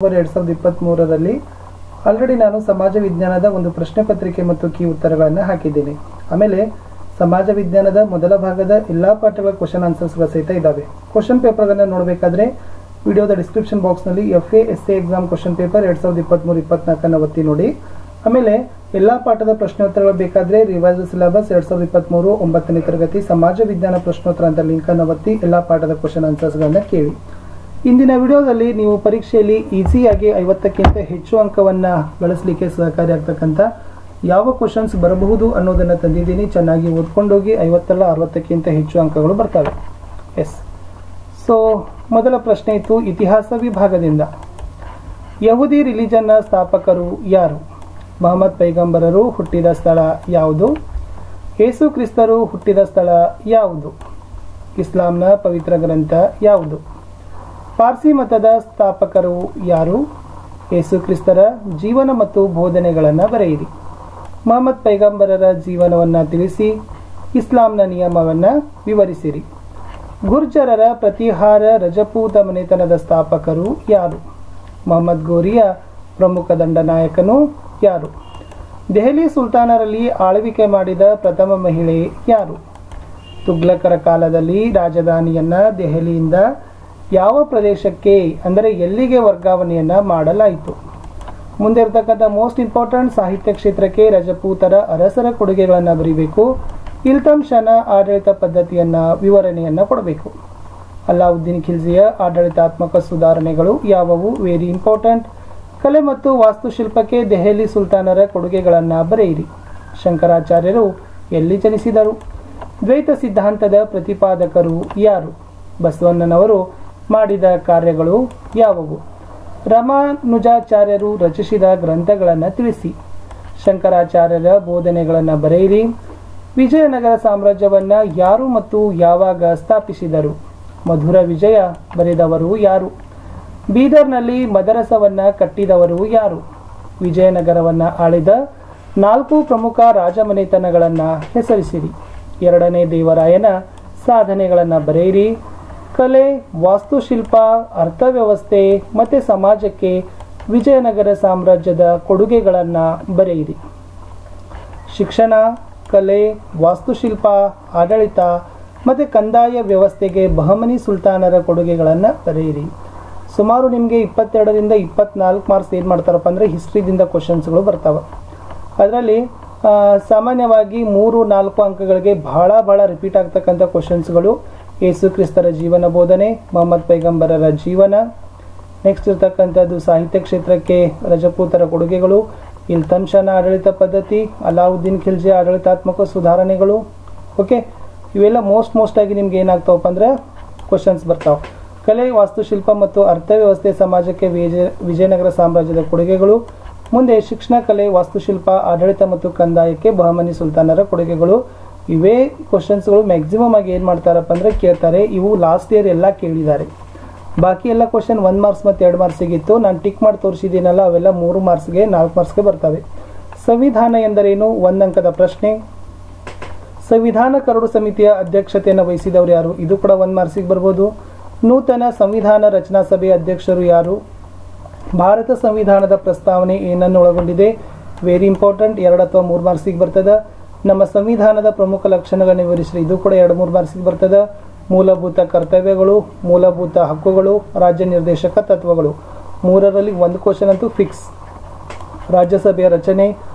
2023ರಲ್ಲಿ already ನಾನು ಸಮಾಜ ವಿಜ್ಞಾನದ ಒಂದು ಪ್ರಶ್ನೆ ಪತ್ರಿಕೆ ಮತ್ತು ಕೀ ಉತ್ತರಗಳನ್ನು ಹಾಕಿದ್ದೀನಿ. ಆಮೇಲೆ ಸಮಾಜ ವಿಜ್ಞಾನದ ಮೊದಲ ಭಾಗದ ಎಲ್ಲಾ ಪಾಠಗಳ ಕ್ವೆಶ್ಚನ್ ಆನ್ಸರ್ಸ್ಗಳು ಸಹಿತ ಇದ್ದಾವೆ. ಕ್ವೆಶ್ಚನ್ ಪೇಪರ್ಗಳನ್ನು ನೋಡಬೇಕಾದ್ರೆ ವಿಡಿಯೋದ ಡಿಸ್ಕ್ರಿಪ್ಷನ್ ಬಾಕ್ಸ್ನಲ್ಲಿ FA/SA ಎಕ್ಸಾಮ್ ಕ್ವೆಶ್ಚನ್ ಪೇಪರ್ 2023-24 ಒತ್ತಿ ನೋಡಿ. ಆಮೇಲೆ ಎಲ್ಲಾ ಪಾಠದ ಪ್ರಶ್ನೋತ್ತರಗಳು ಬೇಕಾದರೆ ರಿವೈಸ್ ಸಿಲೆಬಸ್ 2023 9ನೇ ತರಗತಿ ಸಮಾಜ ವಿಜ್ಞಾನ ಪ್ರಶ್ನೋತ್ತರ ಅಂತ ಲಿಂಕ್ ಅನ್ನು ಒತ್ತಿ ಎಲ್ಲಾ ಪಾಠದ ಕ್ವೆಶ್ಚನ್ ಆನ್ಸರ್ಸ್ಗಳನ್ನು ಕೇಳಿ. ಇಂದಿನ ವಿಡಿಯೋದಲ್ಲಿ ನೀವು ಪರೀಕ್ಷೆಯಲ್ಲಿ ಈಸಿಯಾಗಿ 50ಕ್ಕಿಂತ ಹೆಚ್ಚು ಅಂಕವನ್ನು ಗಳಿಸಲಿಕ್ಕೆ ಸಹಕಾರಿಯಾಗ್ತಕ್ಕಂಥ ಯಾವ ಕ್ವೆಶ್ಚನ್ಸ್ ಬರಬಹುದು ಅನ್ನೋದನ್ನು ತಂದಿದ್ದೀನಿ. ಚೆನ್ನಾಗಿ ಓದ್ಕೊಂಡೋಗಿ 50 60ಕ್ಕಿಂತ ಹೆಚ್ಚು ಅಂಕಗಳು ಬರ್ತವೆ. ಎಸ್. ಸೊ ಮೊದಲ ಪ್ರಶ್ನೆ ಇತ್ತು ಇತಿಹಾಸ ವಿಭಾಗದಿಂದ. ಯಹೂದಿ ರಿಲಿಜನ್ನ ಸ್ಥಾಪಕರು ಯಾರು? ಮೊಹಮ್ಮದ್ ಪೈಗಂಬರರು ಹುಟ್ಟಿದ ಸ್ಥಳ ಯಾವುದು? ಯೇಸು ಕ್ರಿಸ್ತರು ಹುಟ್ಟಿದ ಸ್ಥಳ ಯಾವುದು? ಇಸ್ಲಾಂನ ಪವಿತ್ರ ಗ್ರಂಥ ಯಾವುದು? ಪಾರ್ಸಿ ಮತದ ಸ್ಥಾಪಕರು ಯಾರು? ಯೇಸು ಕ್ರಿಸ್ತರ ಜೀವನ ಮತ್ತು ಬೋಧನೆಗಳನ್ನು ಬರೆಯಿರಿ. ಮೊಹಮ್ಮದ್ ಪೈಗಂಬರರ ಜೀವನವನ್ನು ತಿಳಿಸಿ. ಇಸ್ಲಾಂನ ನಿಯಮವನ್ನು ವಿವರಿಸಿರಿ. ಗುರ್ಜರರ ಪ್ರತಿಹಾರ ರಜಪೂತ ಮನೆತನದ ಸ್ಥಾಪಕರು ಯಾರು? ಮೊಹಮ್ಮದ್ ಗೋರಿಯ ಪ್ರಮುಖ ದಂಡನಾಯಕನು ಯಾರು? ದೆಹಲಿ ಸುಲ್ತಾನರಲ್ಲಿ ಆಳ್ವಿಕೆ ಮಾಡಿದ ಪ್ರಥಮ ಮಹಿಳೆ ಯಾರು? ತುಗ್ಲಕರ ಕಾಲದಲ್ಲಿ ರಾಜಧಾನಿಯನ್ನ ದೆಹಲಿಯಿಂದ ಯಾವ ಪ್ರದೇಶಕ್ಕೆ ಅಂದರೆ ಎಲ್ಲಿಗೆ ವರ್ಗಾವಣೆಯನ್ನ ಮಾಡಲಾಯಿತು? ಮುಂದೆ ಇರತಕ್ಕಂಥ ಮೋಸ್ಟ್ ಇಂಪಾರ್ಟೆಂಟ್ ಸಾಹಿತ್ಯ ಕ್ಷೇತ್ರಕ್ಕೆ ರಜಪೂತರ ಅರಸರ ಕೊಡುಗೆಗಳನ್ನು ಬರೀಬೇಕು. ಇಲ್ತಮ್ಷನ ಆಡಳಿತ ಪದ್ಧತಿಯನ್ನ ವಿವರಣೆಯನ್ನ ಕೊಡಬೇಕು. ಅಲ್ಲಾವುದ್ದೀನ್ ಖಿಲ್ಜಿಯ ಆಡಳಿತಾತ್ಮಕ ಸುಧಾರಣೆಗಳು ಯಾವುವು? Very important. ಕಲೆ ಮತ್ತು ವಾಸ್ತುಶಿಲ್ಪಕ್ಕೆ ದೆಹಲಿ ಸುಲ್ತಾನರ ಕೊಡುಗೆಗಳನ್ನು ಬರೆಯಿರಿ. ಶಂಕರಾಚಾರ್ಯರು ಎಲ್ಲಿ ಜನಿಸಿದರು? ದ್ವೈತ ಸಿದ್ಧಾಂತದ ಪ್ರತಿಪಾದಕರು ಯಾರು? ಬಸವಣ್ಣನವರು ಮಾಡಿದ ಕಾರ್ಯಗಳು ಯಾವುವು? ರಾಮಾನುಜಾಚಾರ್ಯರು ರಚಿಸಿದ ಗ್ರಂಥಗಳನ್ನು ತಿಳಿಸಿ. ಶಂಕರಾಚಾರ್ಯರ ಬೋಧನೆಗಳನ್ನು ಬರೆಯಿರಿ. ವಿಜಯನಗರ ಸಾಮ್ರಾಜ್ಯವನ್ನು ಯಾರು ಮತ್ತು ಯಾವಾಗ ಸ್ಥಾಪಿಸಿದರು? ಮಧುರ ವಿಜಯ ಬರೆದವರು ಯಾರು? ಬೀದರ್ನಲ್ಲಿ ಮದರಸವನ್ನು ಕಟ್ಟಿದವರು ಯಾರು? ವಿಜಯನಗರವನ್ನು ಆಳಿದ 4 ಪ್ರಮುಖ ರಾಜಮನೆತನಗಳನ್ನು ಹೆಸರಿಸಿರಿ. 2ನೇ ದೇವರಾಯನ ಸಾಧನೆಗಳನ್ನು ಬರೆಯಿರಿ. ಕಲೆ, ವಾಸ್ತುಶಿಲ್ಪ, ಅರ್ಥವ್ಯವಸ್ಥೆ ಮತ್ತು ಸಮಾಜಕ್ಕೆ ವಿಜಯನಗರ ಸಾಮ್ರಾಜ್ಯದ ಕೊಡುಗೆಗಳನ್ನು ಬರೆಯಿರಿ. ಶಿಕ್ಷಣ, ಕಲೆ, ವಾಸ್ತುಶಿಲ್ಪ, ಆಡಳಿತ ಮತ್ತು ಕಂದಾಯ ವ್ಯವಸ್ಥೆಗೆ ಬಹಮನಿ ಸುಲ್ತಾನರ ಕೊಡುಗೆಗಳನ್ನು ಬರೆಯಿರಿ. ಸುಮಾರು ನಿಮಗೆ 22ರಿಂದ 24 ಮಾರ್ಕ್ಸ್ ಏನು ಮಾಡ್ತಾರಪ್ಪ ಅಂದರೆ ಹಿಸ್ಟ್ರಿದಿಂದ ಕ್ವಶನ್ಸ್ಗಳು ಬರ್ತಾವೆ. ಅದರಲ್ಲಿ ಸಾಮಾನ್ಯವಾಗಿ 3-4 ಅಂಕಗಳಿಗೆ ಬಹಳ ರಿಪೀಟ್ ಆಗ್ತಕ್ಕಂಥ ಕ್ವಶನ್ಸ್ಗಳು ಯೇಸು ಕ್ರಿಸ್ತರ ಜೀವನ ಬೋಧನೆ, ಮೊಹಮ್ಮದ್ ಪೈಗಂಬರರ ಜೀವನ. ನೆಕ್ಸ್ಟ್ ಇರ್ತಕ್ಕಂಥದ್ದು ಸಾಹಿತ್ಯ ಕ್ಷೇತ್ರಕ್ಕೆ ರಜಪೂತರ ಕೊಡುಗೆಗಳು, ಇಲ್ತಮ್ಷನ ಆಡಳಿತ ಪದ್ಧತಿ, ಅಲ್ಲಾವುದ್ದೀನ್ ಖಿಲ್ಜಿ ಆಡಳಿತಾತ್ಮಕ ಸುಧಾರಣೆಗಳು. ಓಕೆ, ಇವೆಲ್ಲ ಮೋಸ್ಟ್ ಆಗಿ ನಿಮ್ಗೆ ಏನಾಗ್ತಾವಪ್ಪ ಅಂದರೆ ಕ್ವಶನ್ಸ್ ಬರ್ತಾವೆ. ಕಲೆ, ವಾಸ್ತುಶಿಲ್ಪ ಮತ್ತು ಅರ್ಥವ್ಯವಸ್ಥೆ, ಸಮಾಜಕ್ಕೆ ವಿಜಯನಗರ ಸಾಮ್ರಾಜ್ಯದ ಕೊಡುಗೆಗಳು. ಮುಂದೆ ಶಿಕ್ಷಣ, ಕಲೆ, ವಾಸ್ತುಶಿಲ್ಪ, ಆಡಳಿತ ಮತ್ತು ಕಂದಾಯಕ್ಕೆ ಬಹಮನಿ ಸುಲ್ತಾನರ ಕೊಡುಗೆಗಳು. ಇವೇ ಕ್ವಶನ್ಸ್ಗಳು ಮ್ಯಾಕ್ಸಿಮಮ್ ಆಗಿ ಏನು ಮಾಡ್ತಾರಪ್ಪ ಅಂದರೆ ಕೇಳ್ತಾರೆ. ಇವು ಲಾಸ್ಟ್ ಇಯರ್ ಎಲ್ಲ ಕೇಳಿದ್ದಾರೆ. ಬಾಕಿ ಎಲ್ಲ ಕ್ವಶನ್ 1 ಮಾರ್ಕ್ಸ್ ಮತ್ತು 2 ಮಾರ್ಕ್ಸಿಗಿತ್ತು. ನಾನು ಟಿಕ್ ಮಾಡಿ ತೋರಿಸಿದ್ದೀನಲ್ಲ, ಅವೆಲ್ಲ 3 ಮಾರ್ಕ್ಸ್ಗೆ 4 ಮಾರ್ಕ್ಸ್ಗೆ ಬರ್ತವೆ. ಸಂವಿಧಾನ ಎಂದರೇನು? 1 ಅಂಕದ ಪ್ರಶ್ನೆ. ಸಂವಿಧಾನ ಕರಡು ಸಮಿತಿಯ ಅಧ್ಯಕ್ಷತೆಯನ್ನು ವಹಿಸಿದವರು ಯಾರು? ಇದು ಕೂಡ 1 ಮಾರ್ಕ್ಸಿಗೆ ಬರ್ಬೋದು. ನೂತನ ಸಂವಿಧಾನ ರಚನಾ ಸಭೆಯ ಅಧ್ಯಕ್ಷರು ಯಾರು? ಭಾರತ ಸಂವಿಧಾನದ ಪ್ರಸ್ತಾವನೆ ಏನನ್ನು ಒಳಗೊಂಡಿದೆ? Very important. 2 ಅಥವಾ 3 ಮಾರ್ಕ್ಸಿಗೆ ಬರ್ತದೆ. ನಮ್ಮ ಸಂವಿಧಾನದ ಪ್ರಮುಖ ಲಕ್ಷಣಗಳನ್ನು ವಿವರಿಸಿರಿ. ಇದು ಕೂಡ 2-3 ಮಾರ್ಕ್ಸಿಗೆ ಬರ್ತದೆ. ಮೂಲಭೂತ ಕರ್ತವ್ಯಗಳು, ಮೂಲಭೂತ ಹಕ್ಕುಗಳು, ರಾಜ್ಯ ನಿರ್ದೇಶಕ ತತ್ವಗಳು. 3ರಲ್ಲಿ 1 ಕ್ವಶನ್ ಅಂತೂ ಫಿಕ್ಸ್. ರಾಜ್ಯಸಭೆಯ ರಚನೆ.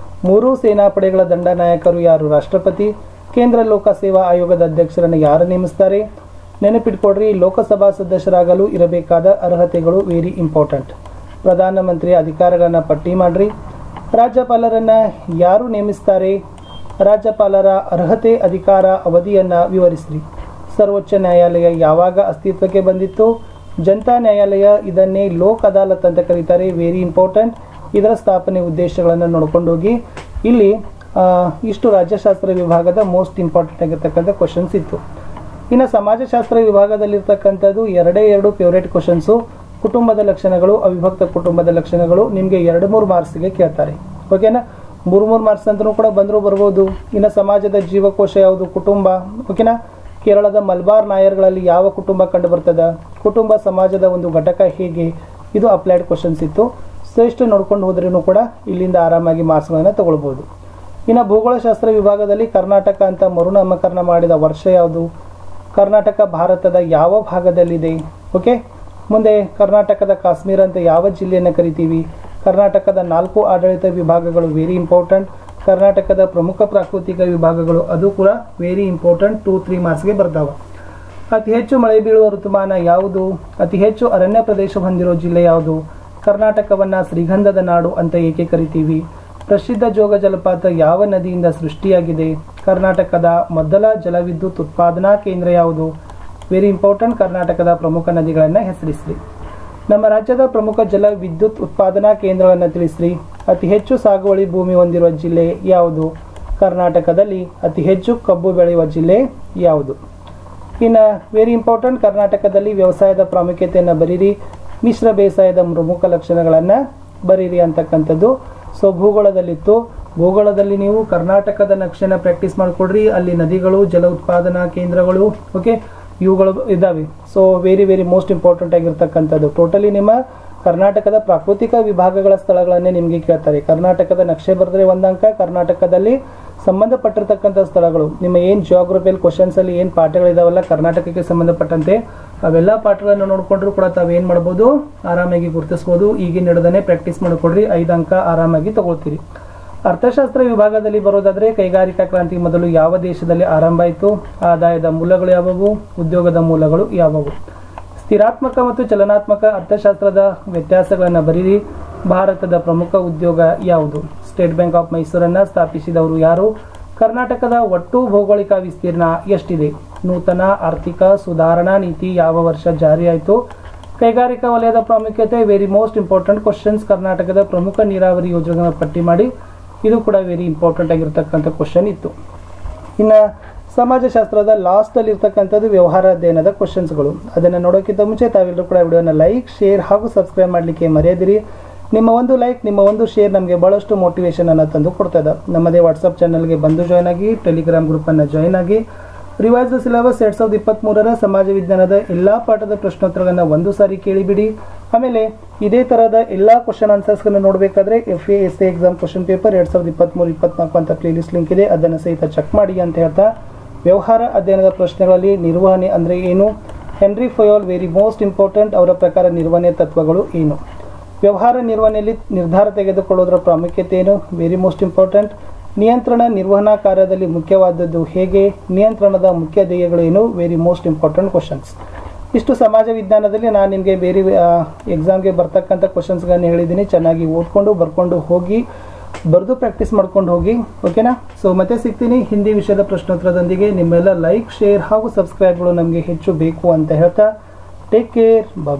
3 ಸೇನಾಪಡೆಗಳ ದಂಡನಾಯಕರು ಯಾರು? ರಾಷ್ಟ್ರಪತಿ. ಕೇಂದ್ರ ಲೋಕಸೇವಾ ಆಯೋಗದ ಅಧ್ಯಕ್ಷರನ್ನು ಯಾರು ನೇಮಿಸ್ತಾರೆ? ನೆನಪಿಟ್ಕೊಡ್ರಿ, ಲೋಕಸಭಾ ಸದಸ್ಯರಾಗಲು ಇರಬೇಕಾದ ಅರ್ಹತೆಗಳು ವೆರಿ ಇಂಪಾರ್ಟೆಂಟ್. ಪ್ರಧಾನಮಂತ್ರಿಯ ಅಧಿಕಾರಗಳನ್ನು ಪಟ್ಟಿ ಮಾಡ್ರಿ. ರಾಜ್ಯಪಾಲರನ್ನು ಯಾರು ನೇಮಿಸ್ತಾರೆ? ರಾಜ್ಯಪಾಲರ ಅರ್ಹತೆ, ಅಧಿಕಾರ, ಅವಧಿಯನ್ನು ವಿವರಿಸಿರಿ. ಸರ್ವೋಚ್ಚ ನ್ಯಾಯಾಲಯ ಯಾವಾಗ ಅಸ್ತಿತ್ವಕ್ಕೆ ಬಂದಿತ್ತು? ಜನತಾ ನ್ಯಾಯಾಲಯ, ಇದನ್ನೇ ಲೋಕ್ ಅದಾಲತ್ ಅಂತ ಕರೀತಾರೆ. Very important. ಇದರ ಸ್ಥಾಪನೆ ಉದ್ದೇಶಗಳನ್ನು ನೋಡ್ಕೊಂಡೋಗಿ. ಇಲ್ಲಿ ಇಷ್ಟು ರಾಜ್ಯಶಾಸ್ತ್ರ ವಿಭಾಗದ ಮೋಸ್ಟ್ ಇಂಪಾರ್ಟೆಂಟ್ ಆಗಿರ್ತಕ್ಕಂಥ ಕ್ವಶನ್ಸ್ ಇತ್ತು. ಇನ್ನು ಸಮಾಜಶಾಸ್ತ್ರ ವಿಭಾಗದಲ್ಲಿರ್ತಕ್ಕಂಥದ್ದು 2 ಫೇವ್ರೇಟ್ ಕ್ವಶನ್ಸು. ಕುಟುಂಬದ ಲಕ್ಷಣಗಳು, ಅವಿಭಕ್ತ ಕುಟುಂಬದ ಲಕ್ಷಣಗಳು ನಿಮಗೆ 2-3 ಮಾರ್ಕ್ಸ್ಗೆ ಕೇಳ್ತಾರೆ. ಓಕೆನಾ? 3 ಮಾರ್ಕ್ಸ್ ಅಂತಲೂ ಕೂಡ ಬರ್ಬೋದು. ಇನ್ನು ಸಮಾಜದ ಜೀವಕೋಶ ಯಾವುದು? ಕುಟುಂಬ. ಓಕೆನಾ? ಕೇರಳದ ಮಲ್ಬಾರ್ ನಾಯರ್ಗಳಲ್ಲಿ ಯಾವ ಕುಟುಂಬ ಕಂಡು ಬರ್ತದ? ಕುಟುಂಬ ಸಮಾಜದ ಒಂದು ಘಟಕ ಹೇಗೆ? ಇದು ಅಪ್ಲೈಡ್ ಕ್ವಶನ್ಸ್ ಇತ್ತು. ಸೊ ಇಷ್ಟು ನೋಡ್ಕೊಂಡು ಹೋದ್ರೂ ಕೂಡ ಇಲ್ಲಿಂದ ಆರಾಮಾಗಿ ಮಾರ್ಕ್ಸ್ಗಳನ್ನು ತಗೊಳ್ಬೋದು. ಇನ್ನು ಭೂಗೋಳಶಾಸ್ತ್ರ ವಿಭಾಗದಲ್ಲಿ ಕರ್ನಾಟಕ ಅಂತ ಮರುನಾಮಕರಣ ಮಾಡಿದ ವರ್ಷ ಯಾವುದು? ಕರ್ನಾಟಕ ಭಾರತದ ಯಾವ ಭಾಗದಲ್ಲಿದೆ? ಓಕೆ. ಮುಂದೆ ಕರ್ನಾಟಕದ ಕಾಶ್ಮೀರ ಅಂತ ಯಾವ ಜಿಲ್ಲೆಯನ್ನು ಕರಿತೀವಿ? ಕರ್ನಾಟಕದ 4 ಆಡಳಿತ ವಿಭಾಗಗಳು ವೆರಿ ಇಂಪಾರ್ಟೆಂಟ್. ಕರ್ನಾಟಕದ ಪ್ರಮುಖ ಪ್ರಾಕೃತಿಕ ವಿಭಾಗಗಳು ಅದು ಕೂಡ ವೆರಿ ಇಂಪಾರ್ಟೆಂಟ್. 2-3 ಮಾರ್ಕ್ಸ್ಗೆ ಬರ್ತಾವೆ. ಅತಿ ಹೆಚ್ಚು ಮಳೆ ಬೀಳುವ ಋತುಮಾನ ಯಾವುದು? ಅತಿ ಹೆಚ್ಚು ಅರಣ್ಯ ಪ್ರದೇಶ ಹೊಂದಿರೋ ಜಿಲ್ಲೆ ಯಾವುದು? ಕರ್ನಾಟಕವನ್ನ ಶ್ರೀಗಂಧದ ನಾಡು ಅಂತ ಏಕೆ ಕರಿತೀವಿ? ಪ್ರಸಿದ್ಧ ಜೋಗ ಜಲಪಾತ ಯಾವ ನದಿಯಿಂದ ಸೃಷ್ಟಿಯಾಗಿದೆ? ಕರ್ನಾಟಕದ ಮೊದಲ ಜಲವಿದ್ಯುತ್ ಉತ್ಪಾದನಾ ಕೇಂದ್ರ ಯಾವುದು? Very important. ಕರ್ನಾಟಕದ ಪ್ರಮುಖ ನದಿಗಳನ್ನು ಹೆಸರಿಸ್ರಿ. ನಮ್ಮ ರಾಜ್ಯದ ಪ್ರಮುಖ ಜಲ ವಿದ್ಯುತ್ ಉತ್ಪಾದನಾ ಕೇಂದ್ರಗಳನ್ನು ತಿಳಿಸ್ರಿ. ಅತಿ ಹೆಚ್ಚು ಸಾಗುವಳಿ ಭೂಮಿ ಹೊಂದಿರುವ ಜಿಲ್ಲೆ ಯಾವುದು? ಕರ್ನಾಟಕದಲ್ಲಿ ಅತಿ ಹೆಚ್ಚು ಕಬ್ಬು ಬೆಳೆಯುವ ಜಿಲ್ಲೆ ಯಾವುದು? ಇನ್ನು ವೆರಿ ಇಂಪಾರ್ಟೆಂಟ್, ಕರ್ನಾಟಕದಲ್ಲಿ ವ್ಯವಸಾಯದ ಪ್ರಾಮುಖ್ಯತೆಯನ್ನು ಬರೀರಿ. ಮಿಶ್ರ ಬೇಸಾಯದ ಪ್ರಮುಖ ಲಕ್ಷಣಗಳನ್ನು ಬರೀರಿ ಅಂತಕ್ಕಂಥದ್ದು. ಸೊ ಭೂಗೋಳದಲ್ಲಿತ್ತು. ಭೂಗೋಳದಲ್ಲಿ ನೀವು ಕರ್ನಾಟಕದ ನಕ್ಷೆನ ಪ್ರಾಕ್ಟೀಸ್ ಮಾಡಿಕೊಡ್ರಿ. ಅಲ್ಲಿ ನದಿಗಳು, ಜಲ ಉತ್ಪಾದನಾ ಕೇಂದ್ರಗಳು, ಓಕೆ, ಇವುಗಳು ಇದ್ದಾವೆ. So very very most important ಆಗಿರ್ತಕ್ಕಂಥದ್ದು. ಟೋಟಲಿ ನಿಮ್ಮ ಕರ್ನಾಟಕದ ಪ್ರಾಕೃತಿಕ ವಿಭಾಗಗಳ ಸ್ಥಳಗಳನ್ನೇ ನಿಮಗೆ ಕೇಳ್ತಾರೆ. ಕರ್ನಾಟಕದ ನಕ್ಷೆ ಬರೆದ್ರೆ 1 ಅಂಕ. ಕರ್ನಾಟಕದಲ್ಲಿ ಸಂಬಂಧಪಟ್ಟಿರ್ತಕ್ಕಂಥ ಸ್ಥಳಗಳು ನಿಮ್ಮ ಏನು ಜಿಯೋಗ್ರಫಿಯಲ್ ಕ್ವಶನ್ಸ್ ಅಲ್ಲಿ ಏನು ಪಾಠಗಳಿದಾವಲ್ಲ ಕರ್ನಾಟಕಕ್ಕೆ ಸಂಬಂಧಪಟ್ಟಂತೆ ಅವೆಲ್ಲ ಪಾಠಗಳನ್ನು ನೋಡ್ಕೊಂಡ್ರು ಕೂಡ ತಾವೇನು ಮಾಡ್ಬೋದು, ಆರಾಮಾಗಿ ಗುರುತಿಸ್ಬೋದು. ಈಗಿನ ನಡೆದನೆ ಪ್ರಾಕ್ಟೀಸ್ ಮಾಡಿಕೊಡ್ರಿ. 5 ಅಂಕ ಆರಾಮಾಗಿ ತಗೊಳ್ತೀರಿ. ಅರ್ಥಶಾಸ್ತ್ರ ವಿಭಾಗದಲ್ಲಿ ಬರೋದಾದ್ರೆ ಕೈಗಾರಿಕಾ ಕ್ರಾಂತಿ ಮೊದಲು ಯಾವ ದೇಶದಲ್ಲಿ ಆರಂಭ ಆಯಿತು? ಆದಾಯದ ಮೂಲಗಳು ಯಾವುವು? ಉದ್ಯೋಗದ ಮೂಲಗಳು ಯಾವುವು? ಸ್ಥಿರಾತ್ಮಕ ಮತ್ತು ಚಲನಾತ್ಮಕ ಅರ್ಥಶಾಸ್ತ್ರದ ವ್ಯತ್ಯಾಸಗಳನ್ನು ಬರೀರಿ. ಭಾರತದ ಪ್ರಮುಖ ಉದ್ಯೋಗ ಯಾವುದು? ಸ್ಟೇಟ್ ಬ್ಯಾಂಕ್ ಆಫ್ ಮೈಸೂರನ್ನು ಸ್ಥಾಪಿಸಿದವರು ಯಾರು? ಕರ್ನಾಟಕದ ಒಟ್ಟು ಭೌಗೋಳಿಕ ವಿಸ್ತೀರ್ಣ ಎಷ್ಟಿದೆ? ನೂತನ ಆರ್ಥಿಕ ಸುಧಾರಣಾ ನೀತಿ ಯಾವ ವರ್ಷ ಜಾರಿಯಾಯಿತು? ಕೈಗಾರಿಕಾ ವಲಯದ ಪ್ರಾಮುಖ್ಯತೆ ವೆರಿ ಮೋಸ್ಟ್ ಇಂಪಾರ್ಟೆಂಟ್ ಕ್ವಶನ್ಸ್. ಕರ್ನಾಟಕದ ಪ್ರಮುಖ ನೀರಾವರಿ ಯೋಜನೆಗಳನ್ನು ಪಟ್ಟಿ ಮಾಡಿ. ಇದು ಕೂಡ ವೆರಿ ಇಂಪಾರ್ಟೆಂಟ್ ಆಗಿರ್ತಕ್ಕಂಥ ಕ್ವಶನ್ ಇತ್ತು. ಇನ್ನು ಸಮಾಜಶಾಸ್ತ್ರದ ಲಾಸ್ಟಲ್ಲಿ ಇರ್ತಕ್ಕಂಥದ್ದು ವ್ಯವಹಾರ ಅಧ್ಯಯನದ ಕ್ವಶನ್ಸ್ಗಳು. ಅದನ್ನು ನೋಡೋಕ್ಕಿಂತ ಮುಂಚೆ ತಾವೆಲ್ಲರೂ ಕೂಡ ವಿಡಿಯೋನ ಲೈಕ್, ಶೇರ್ ಹಾಗೂ ಸಬ್ಸ್ಕ್ರೈಬ್ ಮಾಡಲಿಕ್ಕೆ ಮರೆಯದಿರಿ. ನಿಮ್ಮ ಒಂದು ಲೈಕ್, ನಿಮ್ಮ ಒಂದು ಶೇರ್ ನಮಗೆ ಭಾಳಷ್ಟು ಮೋಟಿವೇಶನ್ ಅನ್ನು ತಂದು ಕೊಡ್ತದೆ. ನಮ್ಮದೇ ವಾಟ್ಸಪ್ ಚಾನಲ್ಗೆ ಬಂದು ಜಾಯ್ನ್ ಆಗಿ, ಟೆಲಿಗ್ರಾಮ್ ಗ್ರೂಪನ್ನು ಜಾಯ್ನ್ ಆಗಿ. ರಿವೈಸ್ ದ ಸಿಲೆಬಸ್ 2023ರ ಸಮಾಜ ವಿಜ್ಞಾನದ ಎಲ್ಲ ಪಾಠದ ಪ್ರಶ್ನೋತ್ತರಗಳನ್ನು ಒಂದು ಸಾರಿ ಕೇಳಿಬಿಡಿ. ಆಮೇಲೆ ಇದೇ ಥರದ ಎಲ್ಲ ಕ್ವಶನ್ ಆನ್ಸರ್ಸ್ಗಳನ್ನು ನೋಡಬೇಕಾದ್ರೆ FA SA exam question paper 2023-24 ಅಂತ ಪ್ಲೇಲಿಸ್ಟ್ ಲಿಂಕ್ ಇದೆ, ಅದನ್ನು ಸಹಿತ ಚೆಕ್ ಮಾಡಿ ಅಂತ ಹೇಳ್ತಾ, ವ್ಯವಹಾರ ಅಧ್ಯಯನದ ಪ್ರಶ್ನೆಗಳಲ್ಲಿ ನಿರ್ವಹಣೆ ಅಂದರೆ ಏನು? Henri Fayol very most important. ಅವರ ಪ್ರಕಾರ ನಿರ್ವಹಣೆ ತತ್ವಗಳು ಏನು? ವ್ಯವಹಾರ ನಿರ್ವಹಣೆಯಲ್ಲಿ ನಿರ್ಧಾರ ತೆಗೆದುಕೊಳ್ಳೋದರ ಪ್ರಾಮುಖ್ಯತೆ ಏನು? Very most important. ನಿಯಂತ್ರಣ ನಿರ್ವಹಣಾ ಕಾರ್ಯದಲ್ಲಿ ಮುಖ್ಯವಾದದ್ದು ಹೇಗೆ? ನಿಯಂತ್ರಣದ ಮುಖ್ಯ ಧ್ಯೇಯಗಳೇನು? Very most important questions. ಇಷ್ಟು ಸಮಾಜ ವಿಜ್ಞಾನದಲ್ಲಿ ನಾನು ನಿಮಗೆ ಬೇರೆ ಎಕ್ಸಾಮ್ಗೆ ಬರ್ತಕ್ಕಂಥ ಕ್ವಶನ್ಸ್ಗಳನ್ನು ಹೇಳಿದ್ದೀನಿ. ಚೆನ್ನಾಗಿ ಓದ್ಕೊಂಡು ಬರ್ಕೊಂಡು ಹೋಗಿ, ಬರೆದು ಪ್ರಾಕ್ಟೀಸ್ ಮಾಡ್ಕೊಂಡು ಹೋಗಿ, ಓಕೆನಾ? ಸೊ ಮತ್ತೆ ಸಿಗ್ತೀನಿ ಹಿಂದಿ ವಿಷಯದ ಪ್ರಶ್ನೋತ್ತರದೊಂದಿಗೆ. ನಿಮ್ಮೆಲ್ಲ ಲೈಕ್, ಶೇರ್ ಹಾಗೂ ಸಬ್ಸ್ಕ್ರೈಬ್ಗಳು ನಮಗೆ ಹೆಚ್ಚು ಬೇಕು ಅಂತ ಹೇಳ್ತಾ ಟೇಕ್ ಕೇರ್. ಬಾಯ್.